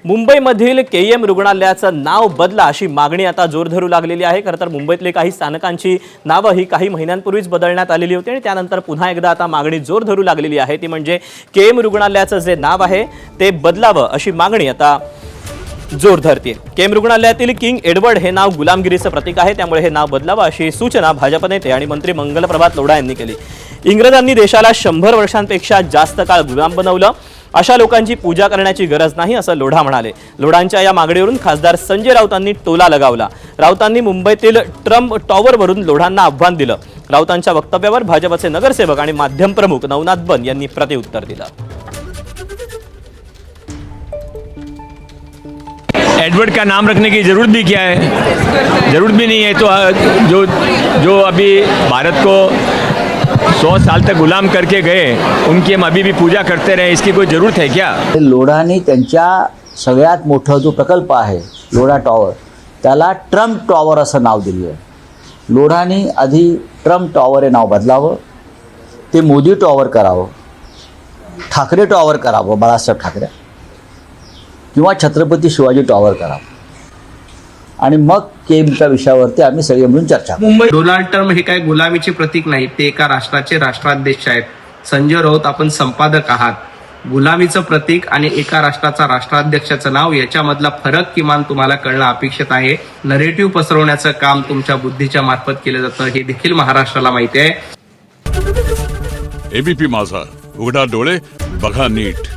मुंबईमधील केएम रुग्णालयाचं नाव बदला अशी मागणी आता जोर धरू लागलेली आहे। खरं तर मुंबईतले काही स्थानकांची नावं ही काही महिन्यांपूर्वीच बदलण्यात आलेली होती आणि त्यानंतर पुन्हा एकदा आता मागणी जोर धरू लागलेली आहे। ती म्हणजे केएम रुग्णालयाचं जे नाव आहे ते बदलावं अशी मागणी आता जोर धरते। केएम रुग्णालयातील किंग एडवर्ड हे नाव गुलामगिरीचं प्रतीक आहे, त्यामुळे हे नाव बदलावं अशी सूचना भाजप नेते आणि मंत्री मंगलप्रभात लोढा यांनी केली। इंग्रजांनी देशाला 100 वर्षांपेक्षा जास्त काळ गुलाम बनवलं, अशा लोकांची पूजा करण्याची गरज नाही असं लोढा म्हणाले। लोढांच्या या मागणीवरून खासदार संजय राऊतांनी टोला लगावला। राऊतांनी मुंबईतील ट्रम्प टॉवरवरून लोढांना आव्हान दिलं। राऊतांच्या वक्तव्यावर भाजपचे नगरसेवक आणि माध्यम प्रमुख नवनाथ बन यांनी प्रत्युत्तर दिलं। एडवर्ड का नाम रखने की ज़रूरत भी क्या है? ज़रूरत भी नहीं है। तो जो अभी भारत को 100 साल तक गुलाम करके गए उनकी हम अभी भी पूजा करते रहे, इसकी कोई ज़रूरत है क्या? लोढांनी त्यांच्या सगळ्यात मोठा जो प्रकल्प आहे लोढा टॉवर त्याला ट्रम्प टॉवर असं नाव दिलं आहे। लोढांनी आधी ट्रम्प टॉवर हे नाव बदलावं, ते मोदी टॉवर करावं, ठाकरे टॉवर करावं, बाळासाहेब ठाकरे, किंवा छत्रपती शिवाजी टॉवर करावं आणि मग केएमच्या विषयावरती आम्ही सगळे मिळून चर्चा करू। मुंबई डोनाल्ड ट्रम्प हे काय गुलामीचे प्रतीक नाही, ते एका राष्ट्राचे राष्ट्राध्यक्ष आहेत। संजय राऊत आपण संपादक आहात। गुलामीचं प्रतीक आणि एका राष्ट्राचा राष्ट्राध्यक्षाचं नाव याच्यामधला फरक किमान तुम्हाला कळणं अपेक्षित आहे। नरेटिव्ह पसरवण्याचं काम तुमच्या बुद्धीच्या मार्फत केलं जातं हे देखील महाराष्ट्राला माहिती आहे। एबीपी माझा, उघडा डोळे बघा नीट।